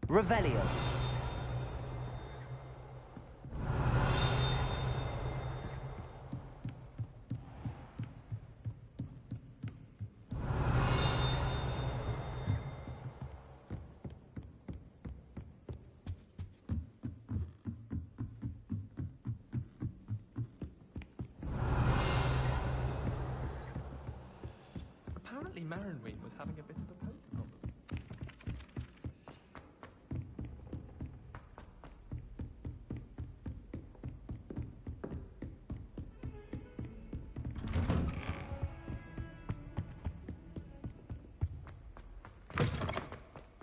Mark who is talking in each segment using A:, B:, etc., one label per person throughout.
A: Revelio.
B: Apparently Marinween was having a bit of a poker problem.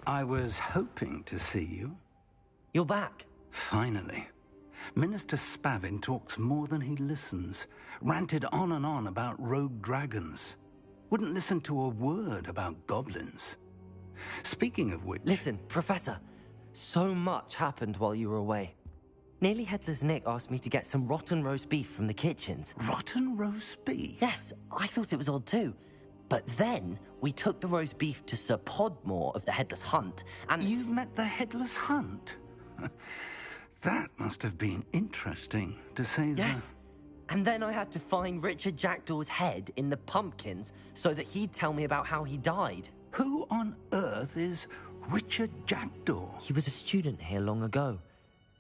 C: I was hoping to see you.
A: You're back.
C: Finally. Minister Spavin talks more than he listens. Ranted on and on about rogue dragons. Wouldn't listen to a word about goblins. Speaking of which...
A: Listen, Professor. So much happened while you were away. Nearly Headless Nick asked me to get some rotten roast beef from the kitchens.
C: Rotten roast beef?
A: Yes, I thought it was odd too. But then we took the roast beef to Sir Podmore of the Headless Hunt, and...
C: You met the Headless Hunt? That must have been interesting, to say the...
A: Yes. And then I had to find Richard Jackdaw's head in the pumpkins so that he'd tell me about how he died.
C: Who on earth is Richard Jackdaw?
A: He was a student here long ago.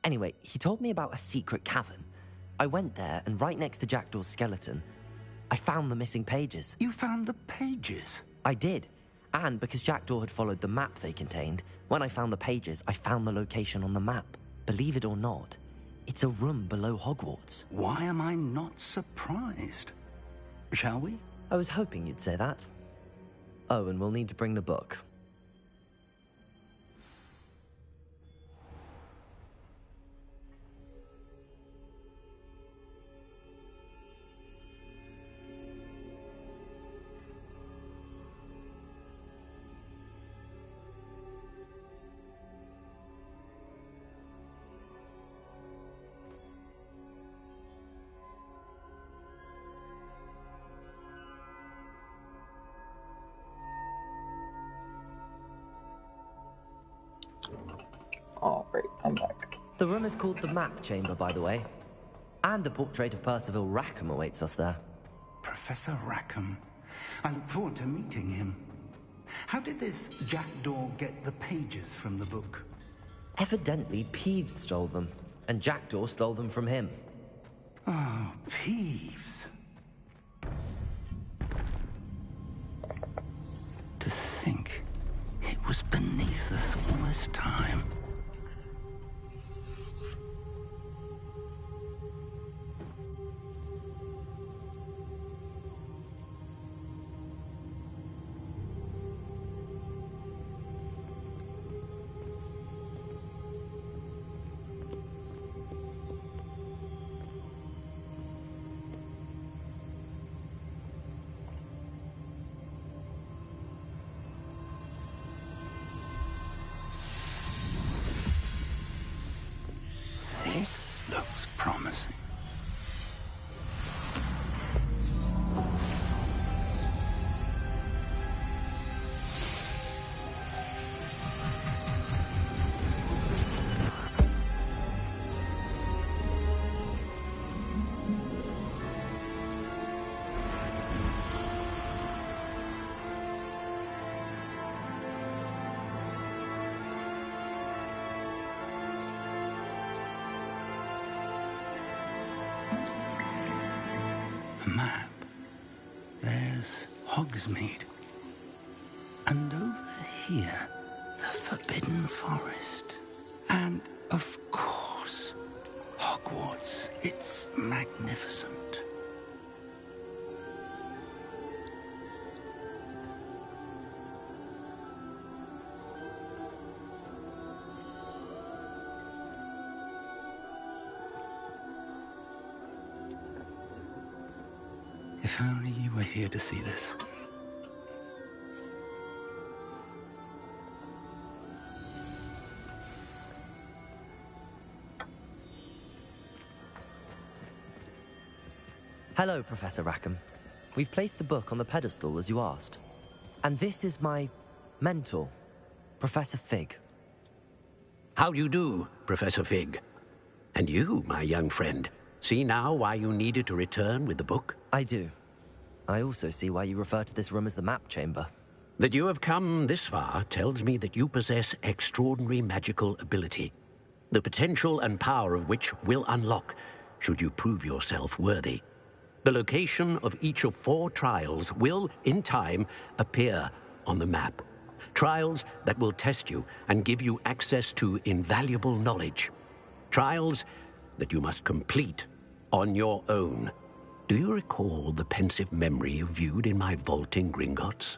A: Anyway, he told me about a secret cavern. I went there, and right next to Jackdaw's skeleton, I found the missing pages.
C: You found the pages?
A: I did. And because Jackdaw had followed the map they contained, when I found the pages, I found the location on the map. Believe it or not, it's a room below Hogwarts.
C: Why am I not surprised? Shall we?
A: I was hoping you'd say that. Oh, and we'll need to bring the book.
D: Oh, great, I'm back.
A: The room is called the Map Chamber, by the way. And a portrait of Percival Rackham awaits us there.
C: Professor Rackham. I look forward to meeting him. How did this Jackdaw get the pages from the book?
A: Evidently, Peeves stole them, and Jackdaw stole them from him.
C: Oh, Peeves. To think it was beneath us all this time. This looks promising. A map. There's Hogsmeade. And over here, the Forbidden Forest. And, of course, Hogwarts. It's magnificent. If only you were here to see this.
A: Hello, Professor Rackham. We've placed the book on the pedestal as you asked. And this is my mentor, Professor Fig.
E: How do you do, Professor Fig? And you, my young friend, see now why you needed to return with the book?
A: I do. I also see why you refer to this room as the map chamber.
E: That you have come this far tells me that you possess extraordinary magical ability, the potential and power of which will unlock should you prove yourself worthy. The location of each of 4 trials will, in time, appear on the map. Trials that will test you and give you access to invaluable knowledge. Trials that you must complete on your own. Do you recall the pensive memory you viewed in my vault in Gringotts?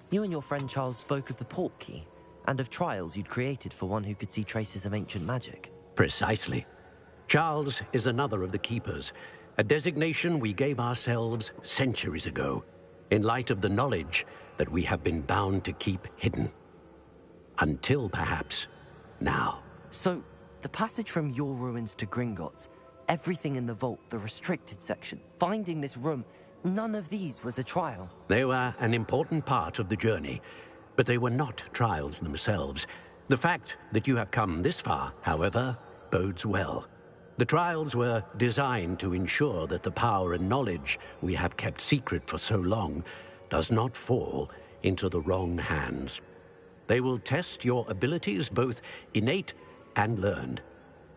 A: You and your friend Charles spoke of the Portkey, and of trials you'd created for one who could see traces of ancient magic.
E: Precisely. Charles is another of the Keepers, a designation we gave ourselves centuries ago, in light of the knowledge that we have been bound to keep hidden. Until, perhaps, now.
A: So, the passage from your ruins to Gringotts, everything in the vault, the restricted section, finding this room, none of these was a trial.
E: They were an important part of the journey, but they were not trials themselves. The fact that you have come this far, however, bodes well. The trials were designed to ensure that the power and knowledge we have kept secret for so long does not fall into the wrong hands. They will test your abilities, both innate and learned.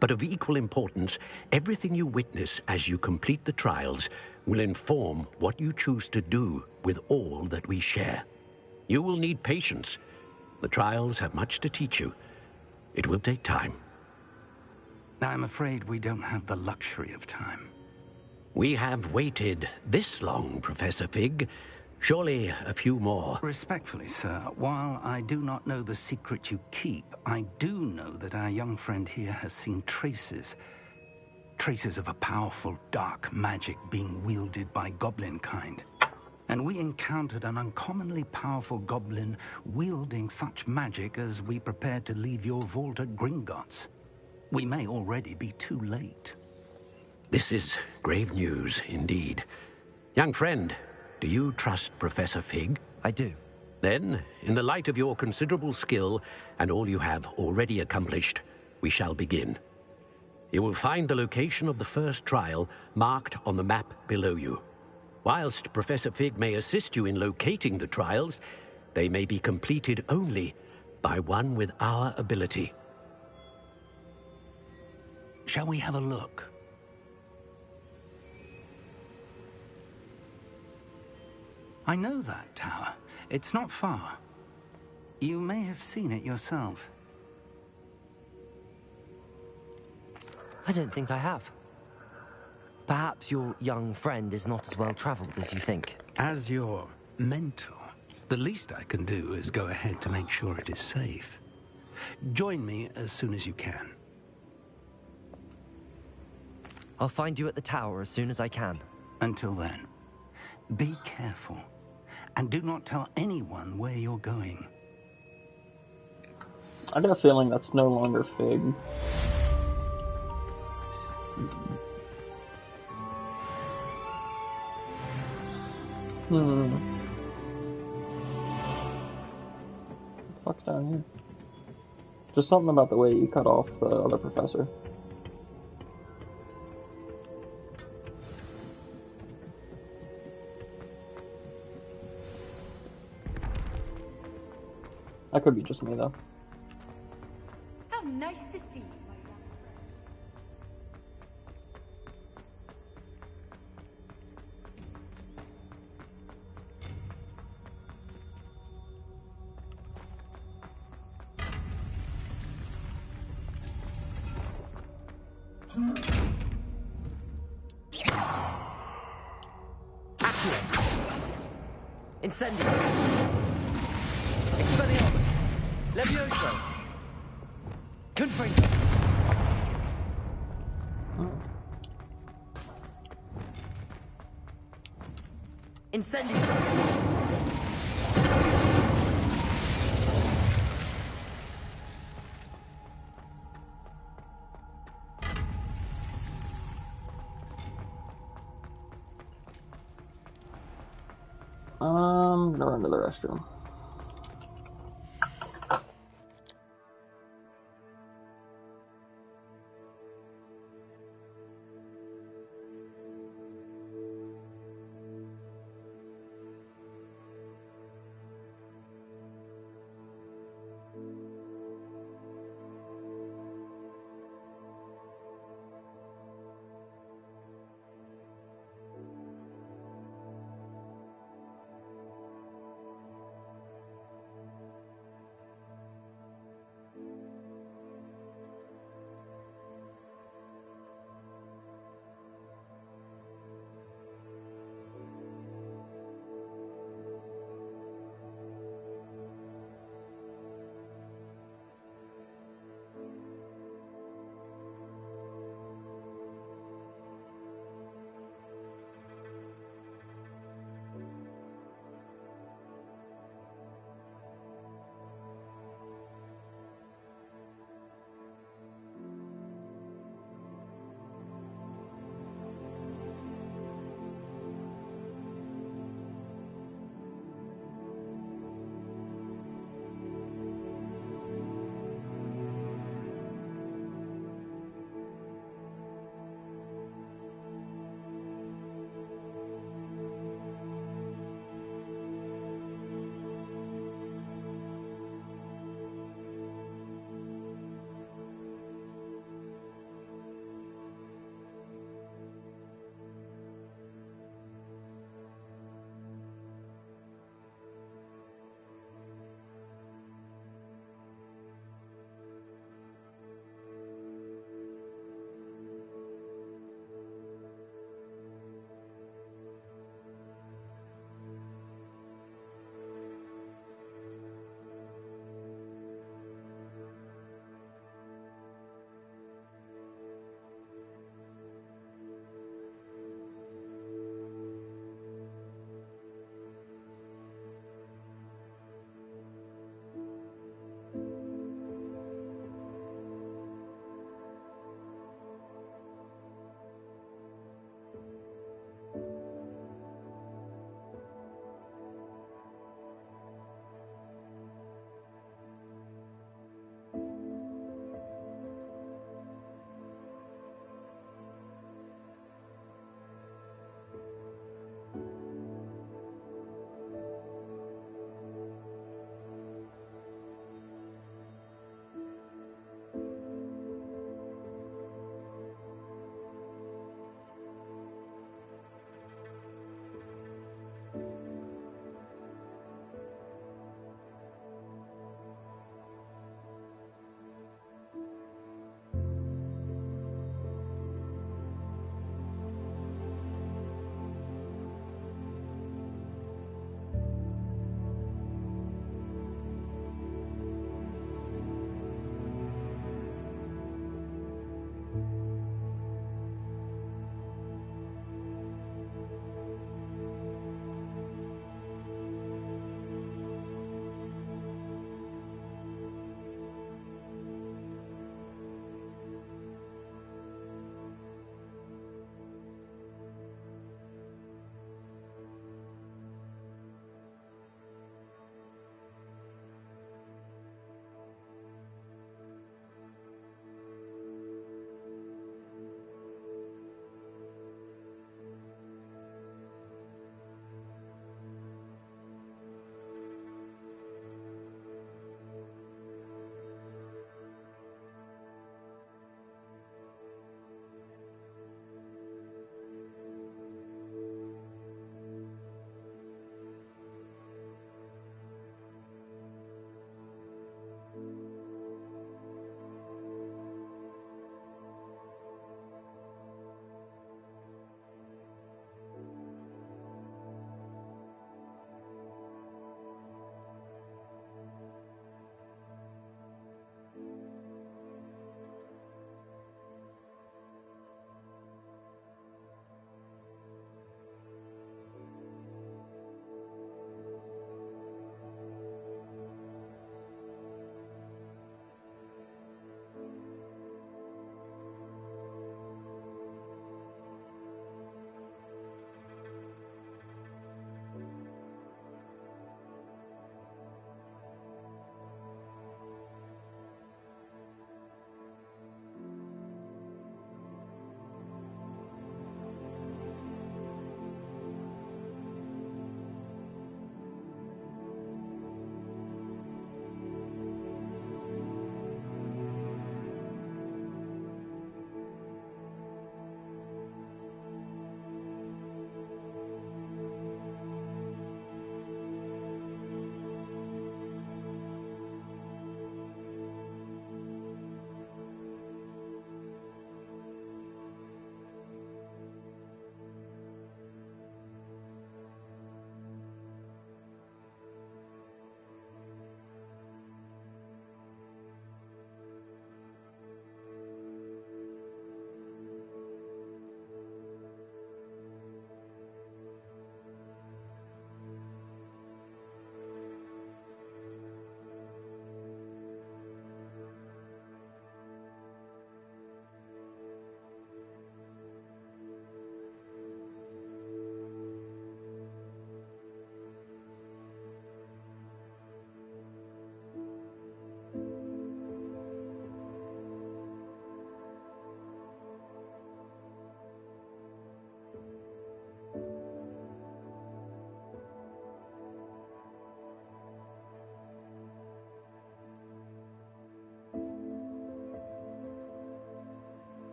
E: But of equal importance, everything you witness as you complete the trials will inform what you choose to do with all that we share. You will need patience. The trials have much to teach you. It will take time.
C: I'm afraid we don't have the luxury of time.
E: We have waited this long, Professor Fig. Surely a few more.
C: Respectfully, sir, while I do not know the secret you keep, I do know that our young friend here has seen traces of a powerful dark magic being wielded by goblin kind. And we encountered an uncommonly powerful goblin wielding such magic as we prepared to leave your vault at Gringotts. We may already be too late.
E: This is grave news indeed. Young friend, do you trust Professor Fig?
A: I do.
E: Then, in the light of your considerable skill and all you have already accomplished, we shall begin. You will find the location of the first trial marked on the map below you. Whilst Professor Fig may assist you in locating the trials, they may be completed only by one with our ability.
C: Shall we have a look? I know that tower. It's not far. You may have seen it yourself.
A: I don't think I have. Perhaps your young friend is not as well traveled as you think.
C: As your mentor, the least I can do is go ahead to make sure it is safe. Join me as soon as you can.
A: I'll find you at the tower as soon as I can.
C: Until then, be careful. And do not tell anyone where you're going.
D: I got a feeling that's no longer Fig. Fuck's down here? Just something about the way you cut off the other professor. That could be just me, though.
F: How nice to see you, my young
A: Incendio! Expelliarmus! Levioso! Confringo! Incendio!
D: I'm gonna run to the restroom.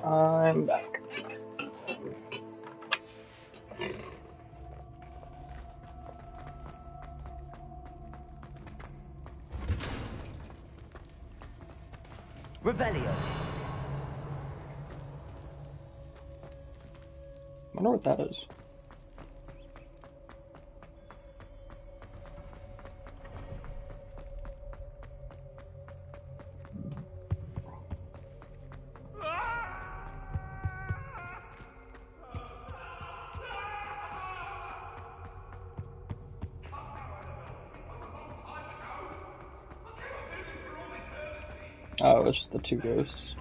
D: I'm back.
A: Revelio.
D: I wonder what that is. Oh, it's just the two ghosts.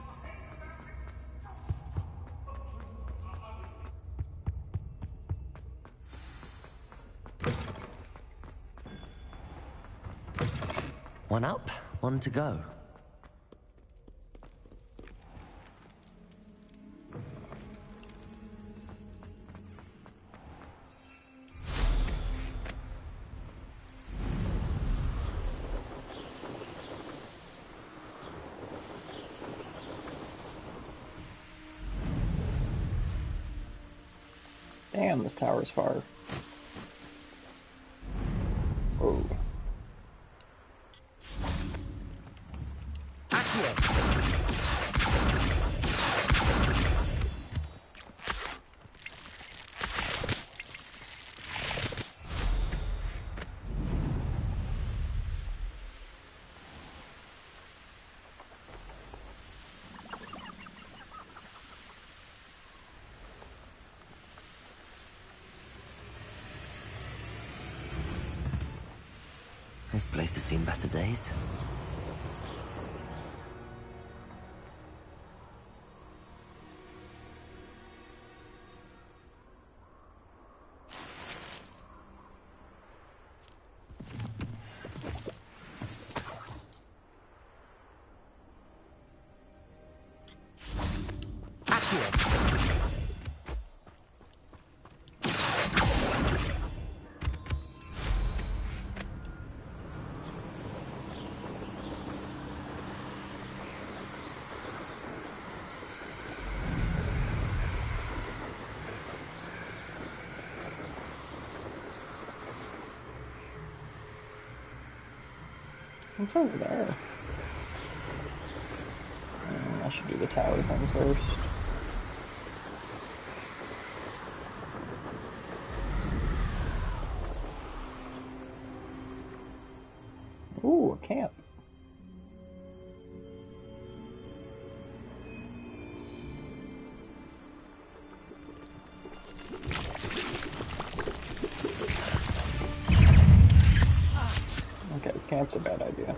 A: One up, one to go.
D: Damn, this tower's far. Oh.
A: This place has seen better days.
D: What's over there? I should do the tower thing first. Ooh, a camp. Okay, camp's a bad idea.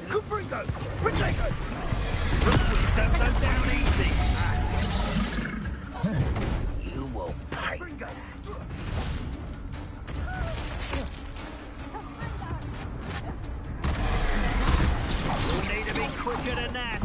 G: Confringo! Protego! Don't go down easy! You will pay! You'll need to be quicker than that!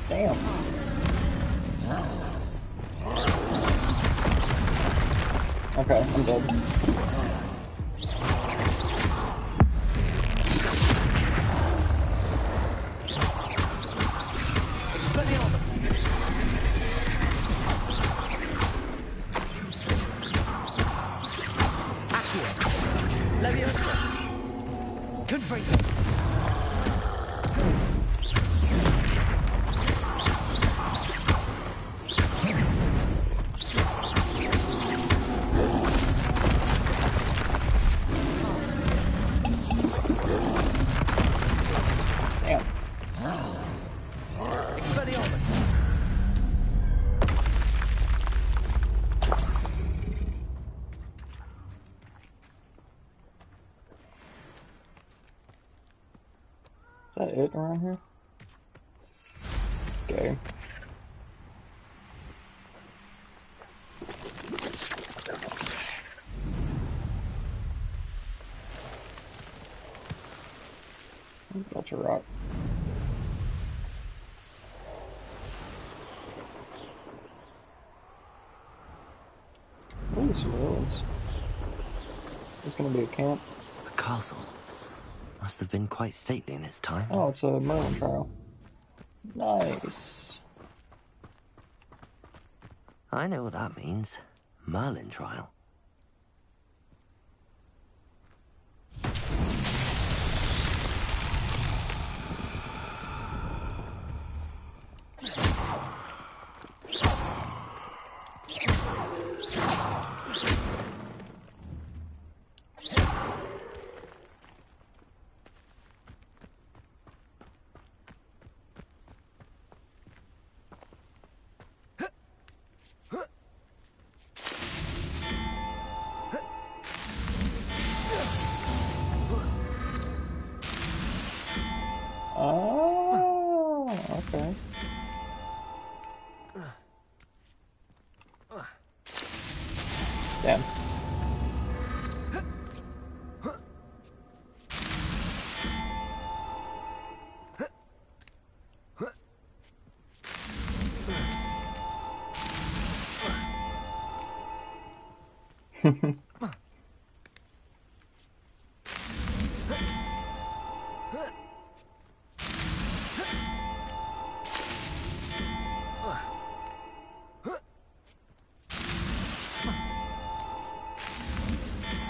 D: Damn. Okay, I'm dead. Damn.
A: Expelliarmus!
D: Is that it around here? Okay. That's a rock. Ooh, some ruins. It's gonna be a camp.
A: A castle. Must have been quite stately in its time.
D: Oh, it's a Merlin trial. Nice.
A: I know what that means. Merlin trial.
D: Oh, okay. Damn.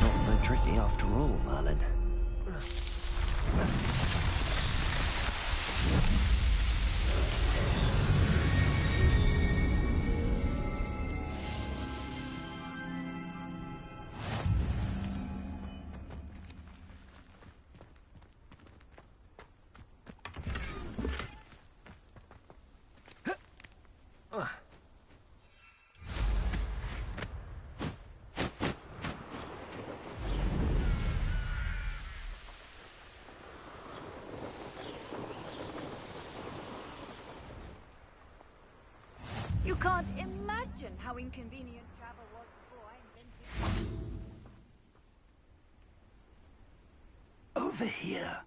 A: Not so tricky after all, Merlin.
F: You can't imagine how inconvenient travel was before I invented.
C: Over here.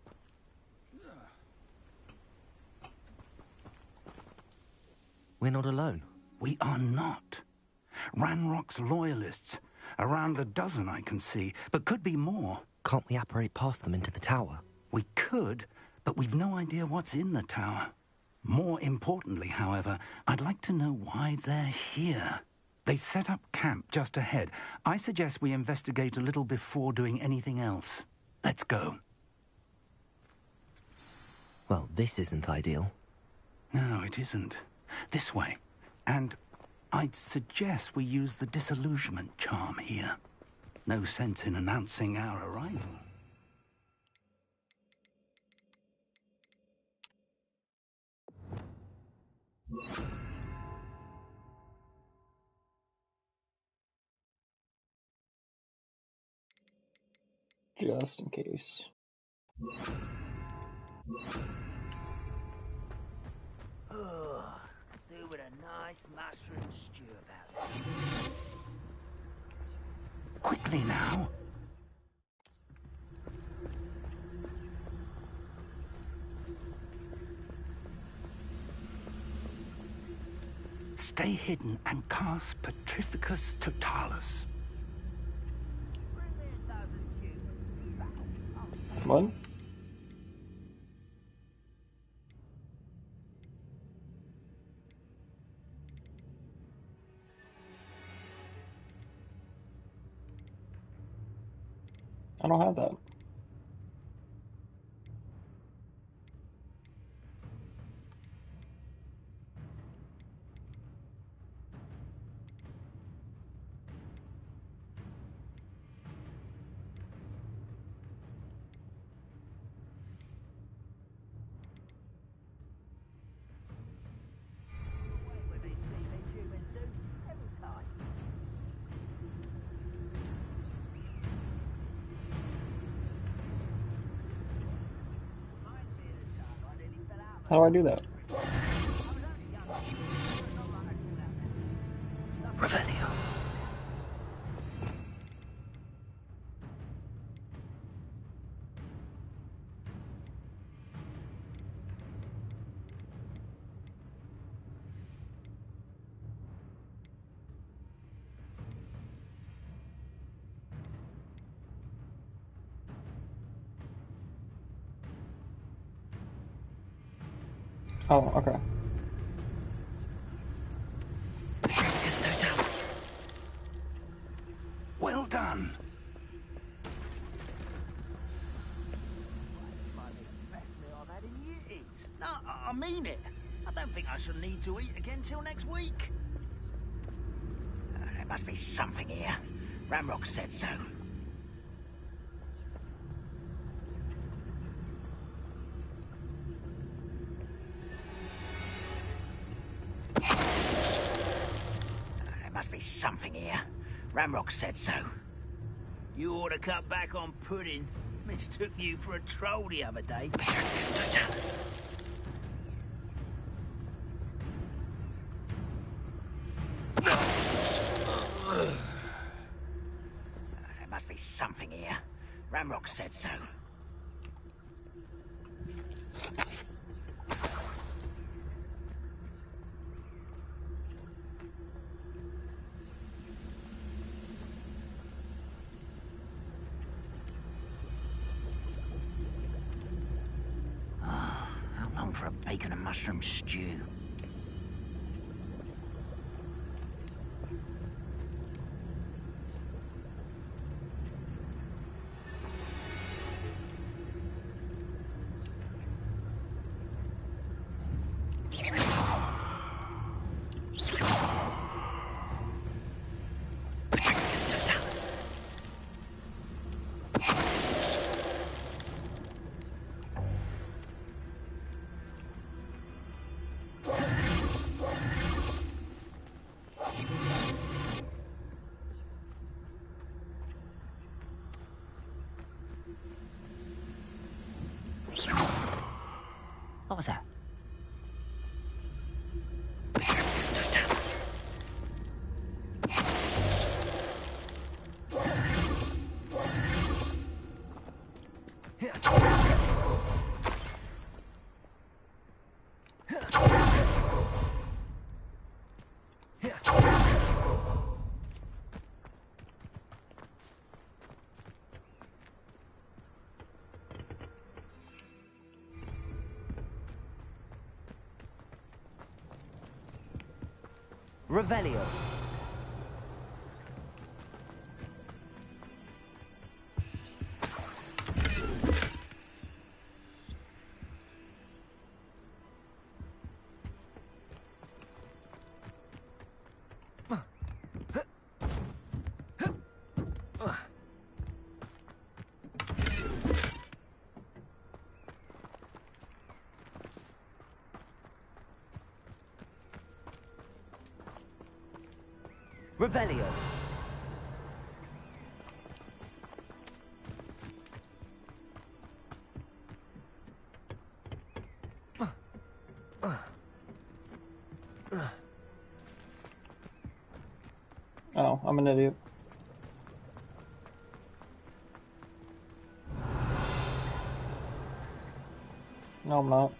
A: We're not alone.
C: We are not. Ranrock's loyalists. Around a dozen I can see, but could be more.
A: Can't we apparate past them into the tower?
C: We could, but we've no idea what's in the tower. More importantly, however, I'd like to know why they're here. They've set up camp just ahead. I suggest we investigate a little before doing anything else. Let's go.
A: Well, this isn't ideal.
C: No, it isn't. This way. And I'd suggest we use the disillusionment charm here. No sense in announcing our arrival.
D: Just in case.
G: Oh, do with a nice mushroom stew about it.
C: Quickly now. Stay hidden and cast Petrificus Totalis.
D: Come on. I don't have that. How do I do that?
A: Revelio.
D: Oh, okay.
A: Petrificus Totalis.
C: Well done.
G: Best meal I've had in years. No, I mean it. I don't think I shall need to eat again till next week. There must be something here. Ramrock said so. There must be something here. Ramrock said so. You ought to cut back on pudding. Mistook you for a troll the other day.
A: Petrificus Totalis.
G: There must be something here. Ramrock said so. How long for a bacon and mushroom stew?
A: Petrificus Totalis.
G: What was that?
A: Petrificus Totalis. Revelio. Revelio.
D: Oh, I'm an idiot. No, I'm not.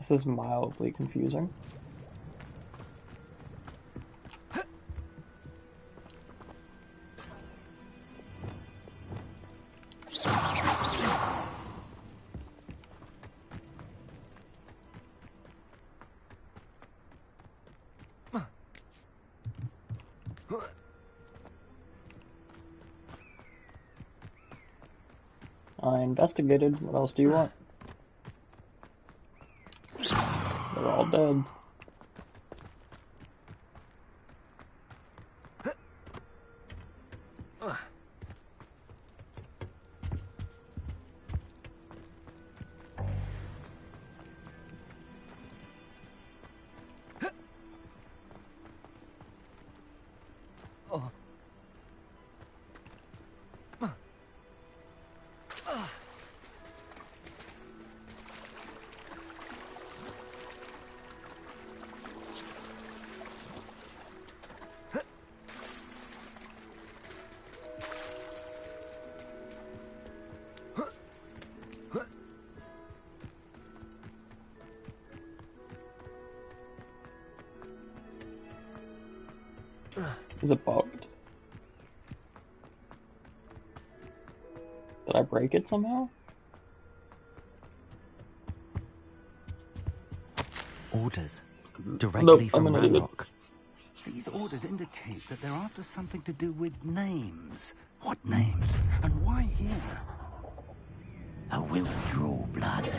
D: This is mildly confusing. I investigated. What else do you want? all dead. Is it bugged? Did I break it somehow?
A: Orders. Directly
D: Nope, I'm
A: from
D: an idiot.
A: Ranrock.
C: These orders indicate that they're after something to do with names. What names? And why here?
G: I will draw blood.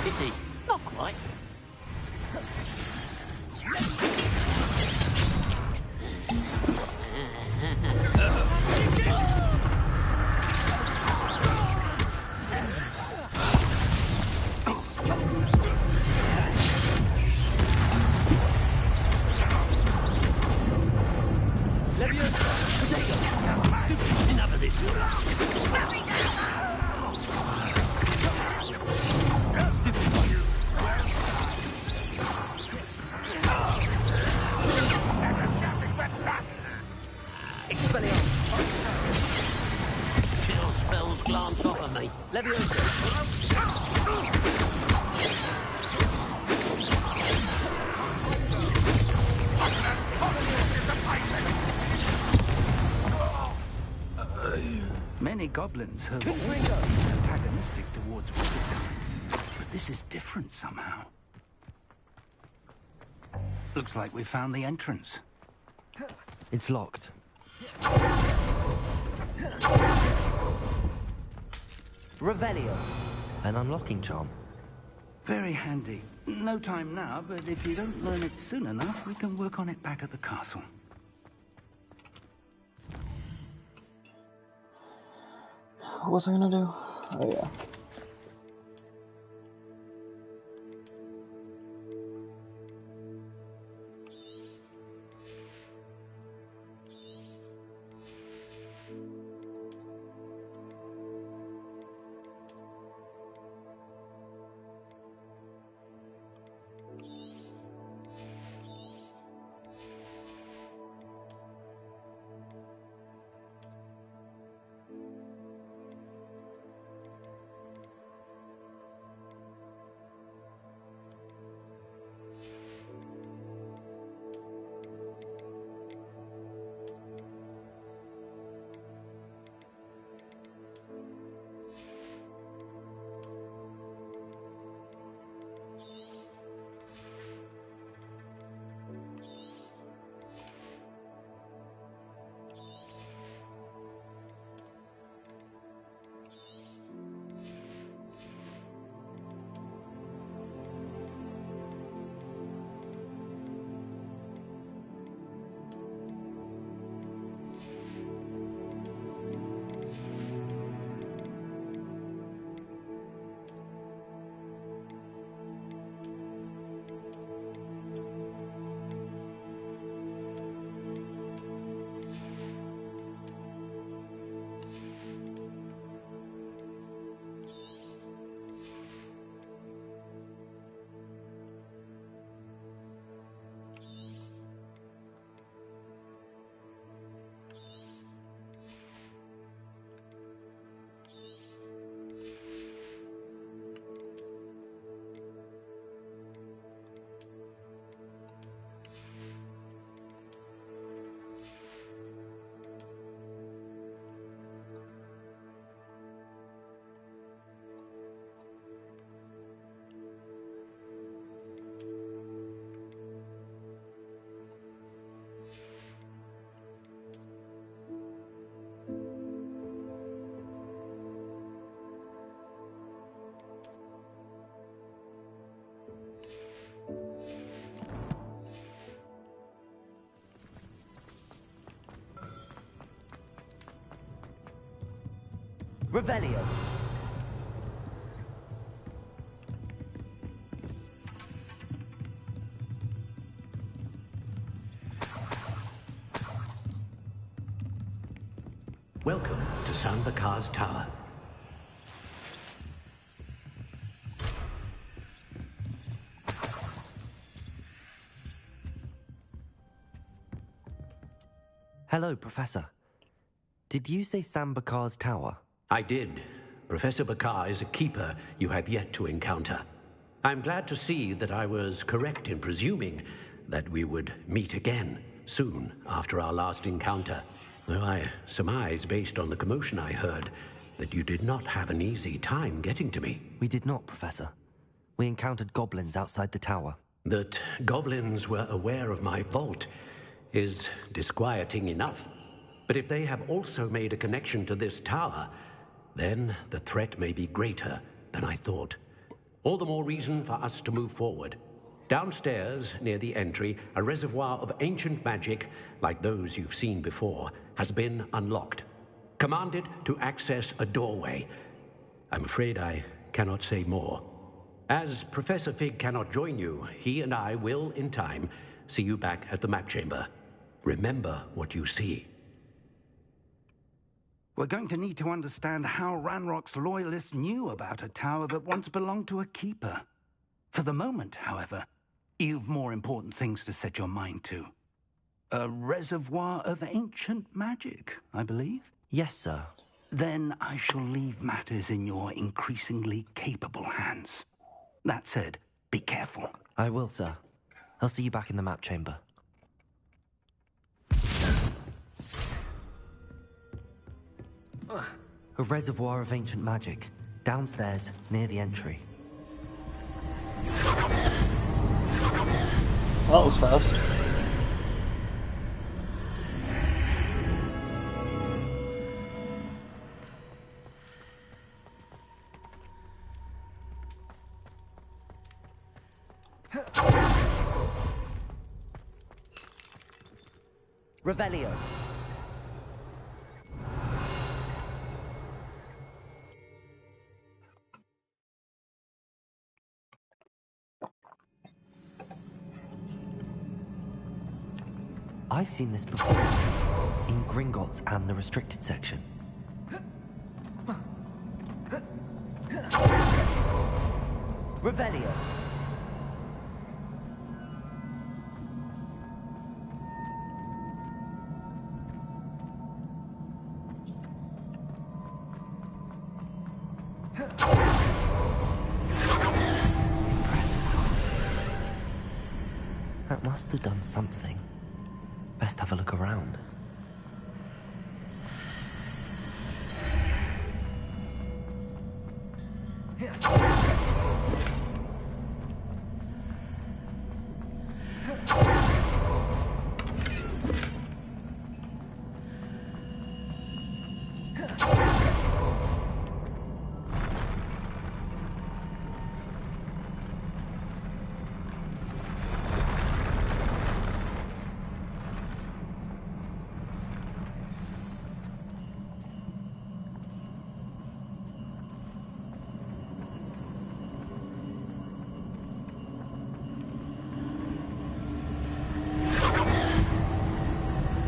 G: It's easy. Not quite. Enough of this. Chill spells glance off of me.
C: Many goblins have always been antagonistic towards wizardry, but this is different somehow. Looks like we found the entrance.
A: It's locked. Revelio. An unlocking charm.
C: Very handy. No time now, but if you don't learn it soon enough, we can work on it back at the castle.
D: What was I gonna do? Oh yeah.
A: Revelio.
E: Welcome to San Bakar's Tower.
A: Hello, Professor. Did you say San Bakar's Tower?
E: I did. Professor Bakar is a keeper you have yet to encounter. I'm glad to see that I was correct in presuming that we would meet again soon after our last encounter. Though I surmise, based on the commotion I heard, that you did not have an easy time getting to me.
A: We did not, Professor. We encountered goblins outside the tower.
E: That goblins were aware of my vault is disquieting enough. But if they have also made a connection to this tower, then the threat may be greater than I thought. All the more reason for us to move forward. Downstairs, near the entry, a reservoir of ancient magic, like those you've seen before, has been unlocked. Commanded to access a doorway. I'm afraid I cannot say more. As Professor Fig cannot join you, he and I will, in time, see you back at the map chamber. Remember what you see.
C: We're going to need to understand how Ranrock's loyalists knew about a tower that once belonged to a keeper. For the moment, however, you've more important things to set your mind to. A reservoir of ancient magic, I believe?
A: Yes, sir.
C: Then I shall leave matters in your increasingly capable hands. That said, be careful.
A: I will, sir. I'll see you back in the map chamber. A reservoir of ancient magic, downstairs, near the entry.
D: That was fast.
A: Revelio. I've seen this before, in Gringotts and the restricted section. Revelio. That must have done something. Best have a look around.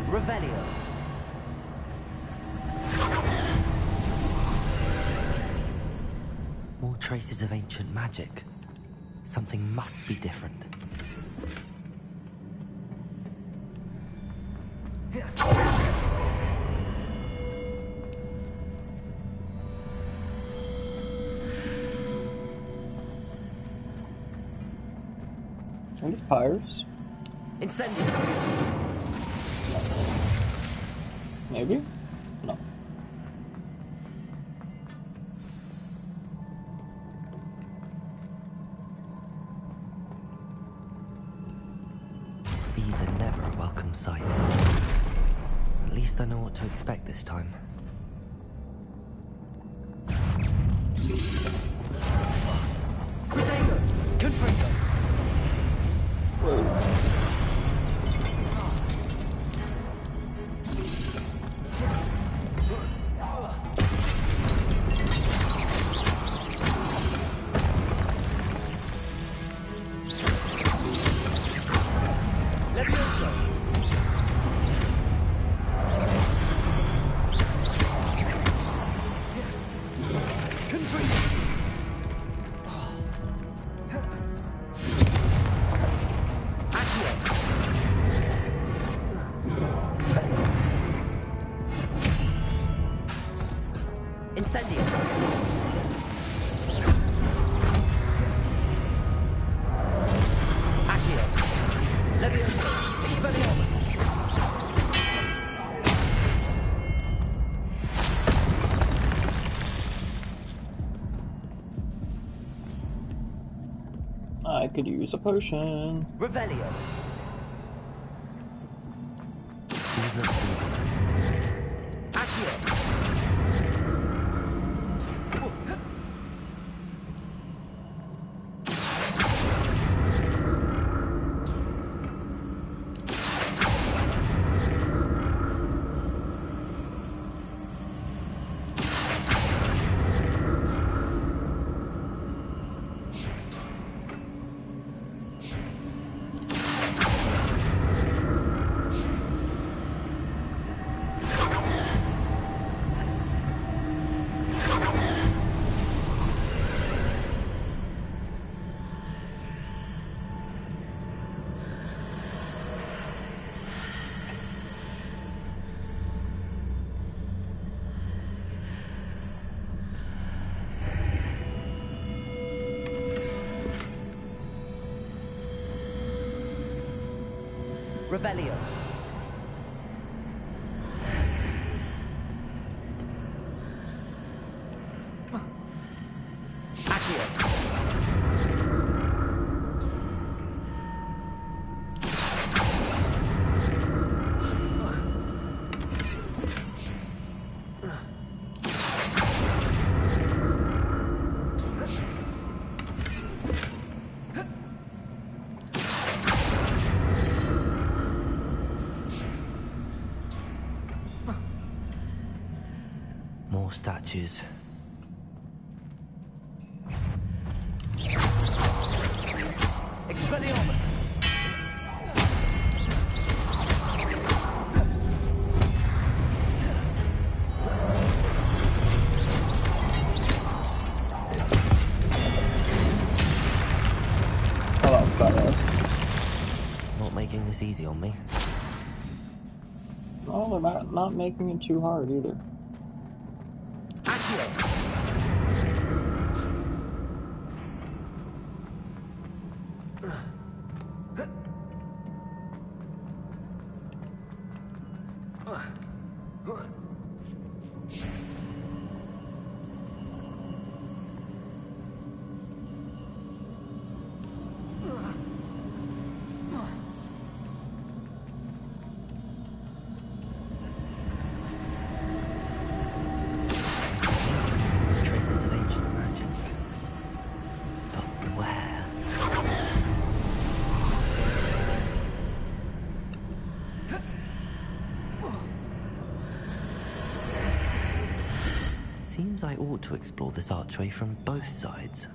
A: Revelio. More traces of ancient magic. Something must be different.
D: Are these pyres?
A: Incendio!
D: Maybe? No.
A: These are never a welcome sight. At least I know what to expect this time. Protego! Confringo!
D: Whoa.
A: Incendio! Accio! Levioso! Expelliarmus!
D: I could use a potion.
A: Revelio! Accio! Revelio. Accio. More statues. Expelliarmus!
D: Oh, that was badass.
A: Not making this easy on me.
D: No, they're not making it too hard either.
A: Accio! Traces of ancient magic. But where? Seems I ought to explore this archway from both sides.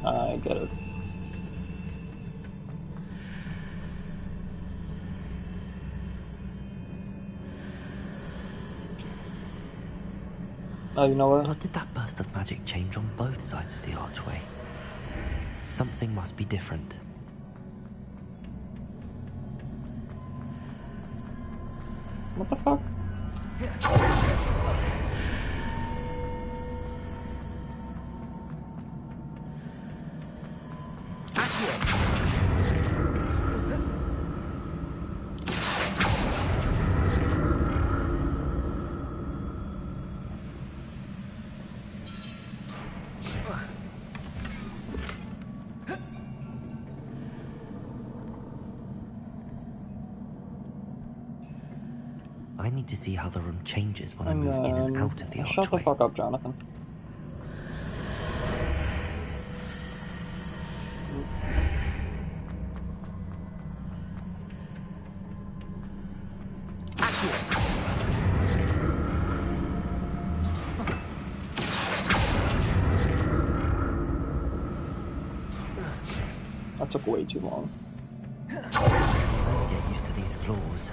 D: I get it. Oh, you know what?
A: Or did that burst of magic change on both sides of the archway? Something must be different.
D: What the fuck?
A: I need to see how the room changes when I move in and out of the archway.
D: Shut the fuck up, Jonathan. That took way too long.
A: I get used to these floors.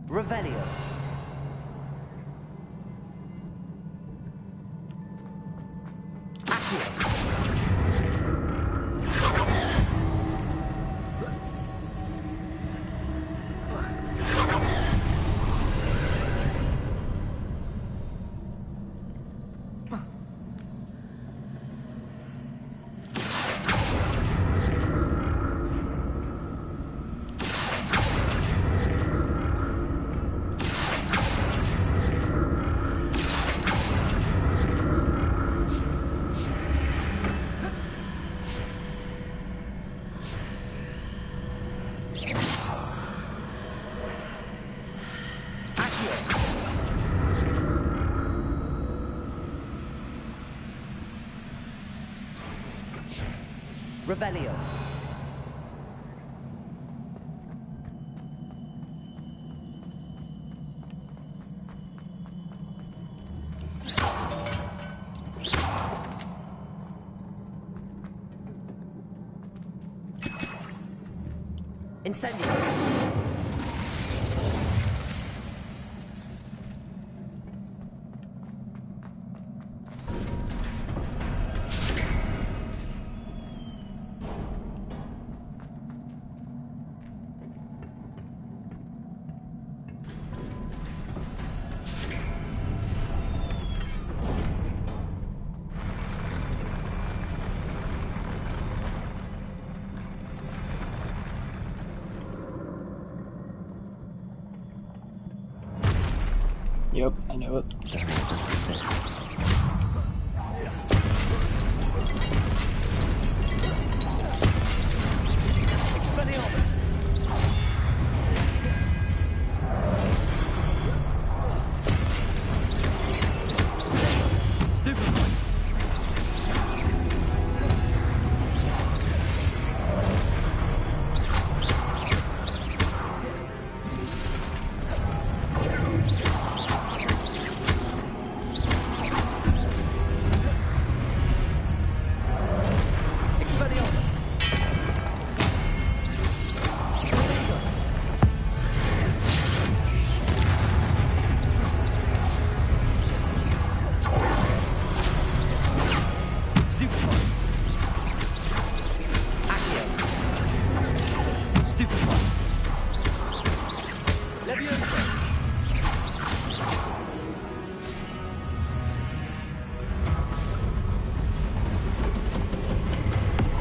A: Revelio. Revelio. Incendio.
D: Yep, I know it.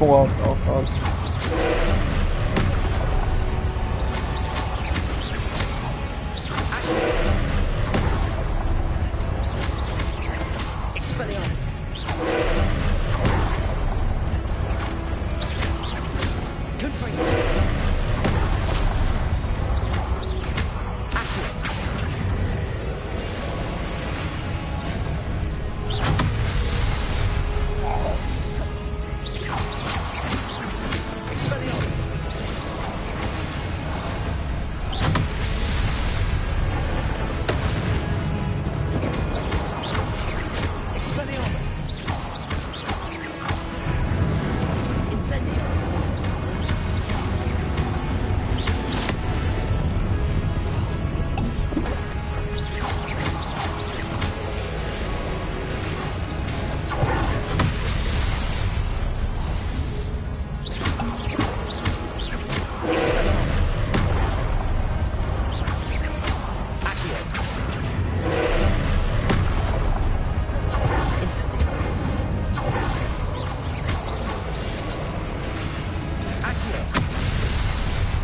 D: Oh god.
A: Expelliarmus. Confringo.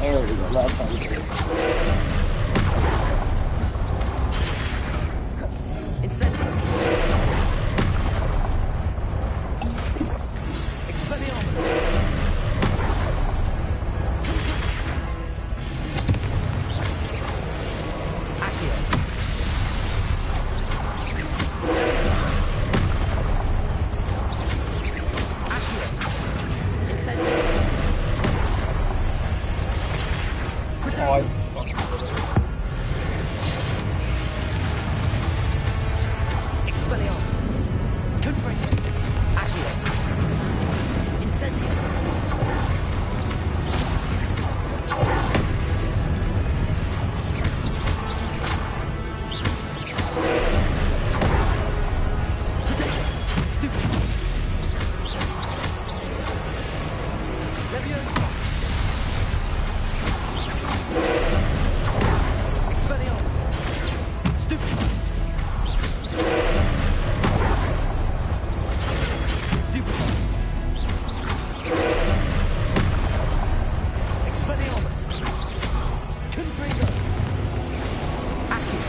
D: There we go, last time.
A: Incendio. Expelliarmus. Accio. Accio. Incendio. Expelliarmus. Confringo. Accio. Incendio. Leviosa. Expelliarmus. Stupid. Stupid. Expelliarmus. Confringo. Accio.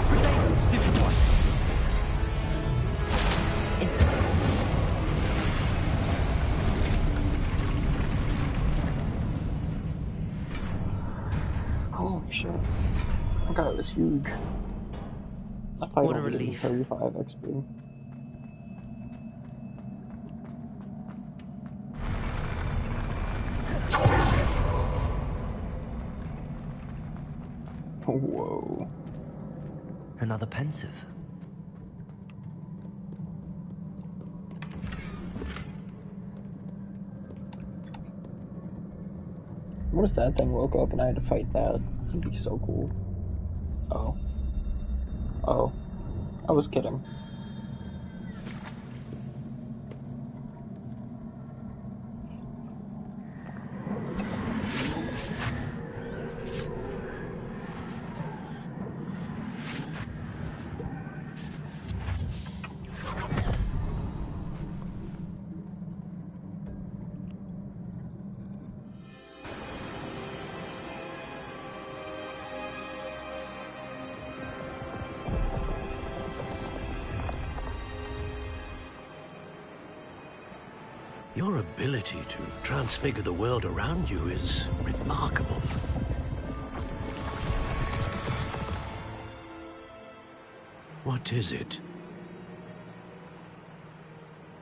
A: Protego. Stupid one. Incendio.
D: Holy shit. That guy was huge. That fight
A: What a
D: only gave me
A: relief.
D: 35 XP. Whoa.
A: Another pensive.
D: What if that thing woke up and I had to fight that? That'd be so cool. Oh. Oh. I was kidding.
E: Your ability to transfigure the world around you is remarkable. What is it?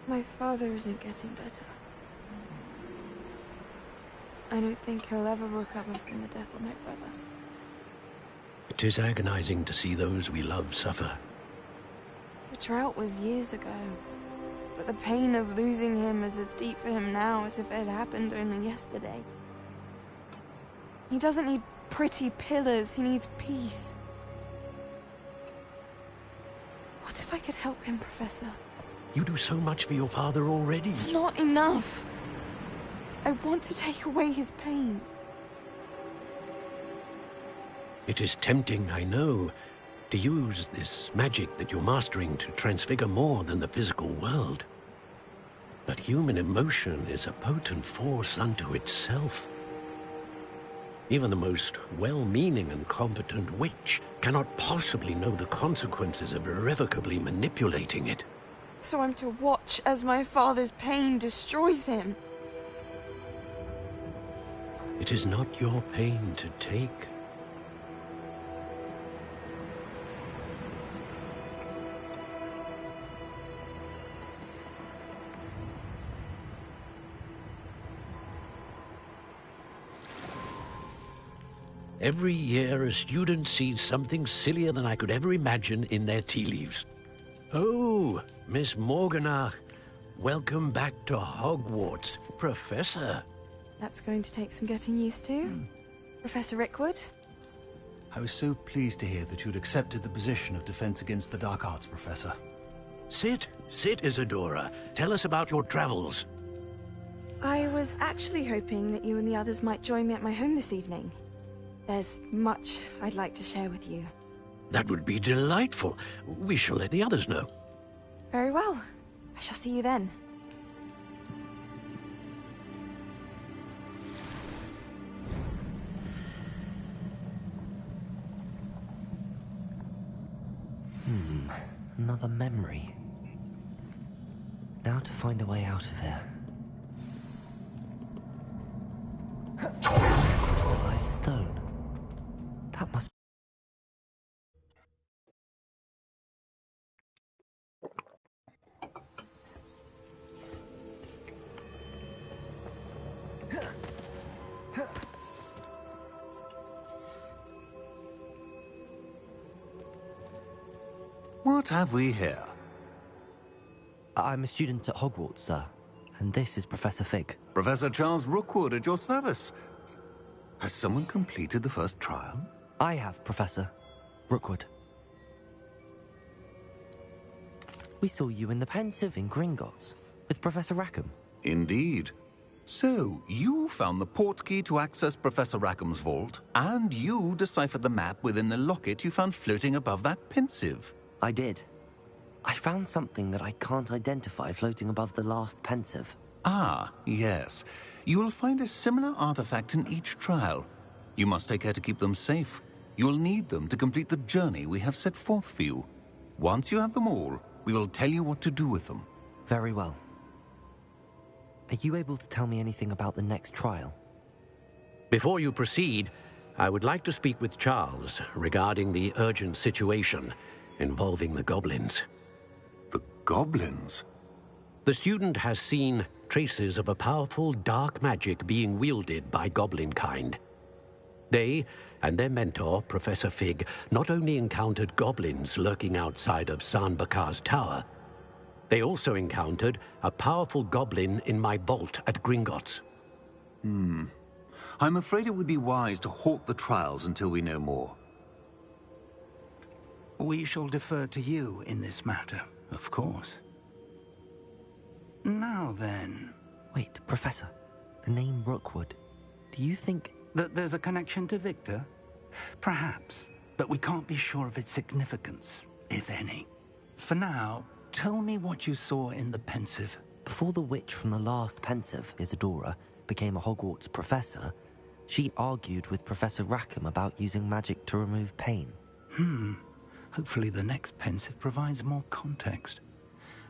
H: My father isn't getting better. I don't think he'll ever recover from the death of my brother.
E: It is agonizing to see those we love suffer.
H: The drought was years ago, but the pain of losing him is as deep for him now as if it had happened only yesterday. He doesn't need pretty pillars, he needs peace. What if I could help him, Professor?
E: You do so much for your father already.
H: It's not enough. I want to take away his pain.
E: It is tempting, I know, to use this magic that you're mastering to transfigure more than the physical world. But human emotion is a potent force unto itself. Even the most well-meaning and competent witch cannot possibly know the consequences of irrevocably manipulating it.
H: So I'm to watch as my father's pain destroys him.
E: It is not your pain to take. Every year, a student sees something sillier than I could ever imagine in their tea leaves. Oh, Miss Morganach, welcome back to Hogwarts, Professor.
H: That's going to take some getting used to. Professor Rickwood?
I: I was so pleased to hear that you'd accepted the position of Defense Against the Dark Arts, Professor.
E: Sit, Isadora. Tell us about your travels.
H: I was actually hoping that you and the others might join me at my home this evening. There's much I'd like to share with you.
E: That would be delightful. We shall let the others know.
H: Very well. I shall see you then.
A: Another memory. Now to find a way out of here. Crystallized stone. That must...
J: What have we here?
A: I'm a student at Hogwarts, sir. And this is Professor Fig.
J: Professor Charles Rookwood at your service. Has someone completed the first trial?
A: I have, Professor Rookwood. We saw you in the Pensive in Gringotts with Professor Rackham.
J: Indeed. So, you found the portkey to access Professor Rackham's vault, and you deciphered the map within the locket you found floating above that Pensive.
A: I did. I found something that I can't identify floating above the last Pensive.
J: Ah, yes. You will find a similar artifact in each trial. You must take care to keep them safe. You will need them to complete the journey we have set forth for you. Once you have them all, we will tell you what to do with them.
A: Very well. Are you able to tell me anything about the next trial?
E: Before you proceed, I would like to speak with Charles regarding the urgent situation involving the goblins.
J: The goblins?
E: The student has seen traces of a powerful dark magic being wielded by goblin kind. They and their mentor, Professor Fig, not only encountered goblins lurking outside of San Bakar's tower, they also encountered a powerful goblin in my vault at Gringotts.
J: I'm afraid it would be wise to halt the trials until we know more.
C: We shall defer to you in this matter, of course. Now then...
A: Wait, Professor. The name Rookwood. Do you think...
C: that there's a connection to Victor? Perhaps, but we can't be sure of its significance, if any. For now, tell me what you saw in the Pensive.
A: Before the witch from the last Pensive, Isadora, became a Hogwarts professor, she argued with Professor Rackham about using magic to remove pain.
C: Hopefully the next Pensive provides more context.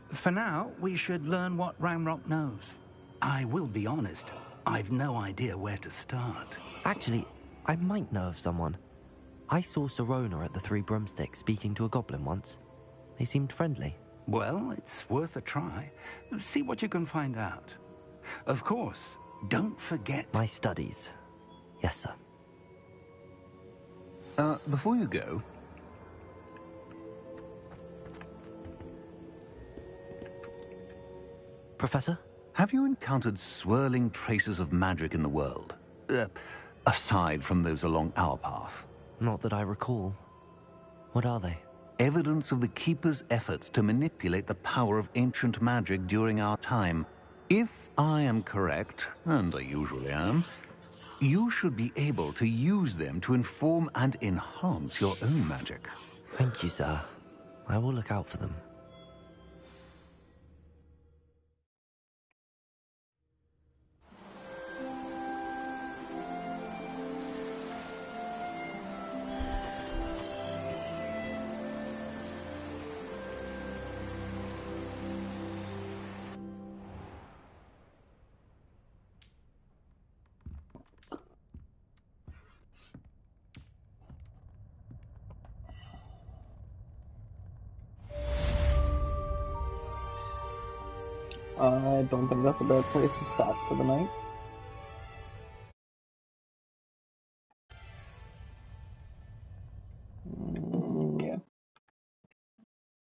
C: For now, we should learn what Ranrock knows. I will be honest, I've no idea where to start.
A: Actually, I might know of someone. I saw Sirona at the Three Broomsticks speaking to a goblin once. They seemed friendly.
C: Well, it's worth a try. See what you can find out. Of course, don't forget...
A: My studies. Yes, sir.
J: Before you go...
A: Professor?
J: Have you encountered swirling traces of magic in the world? Aside from those along our path?
A: Not that I recall. What are they?
J: Evidence of the Keeper's efforts to manipulate the power of ancient magic during our time. If I am correct, and I usually am, you should be able to use them to inform and enhance your own magic.
A: Thank you, sir. I will look out for them.
D: I don't think that's a bad place to stop for the night.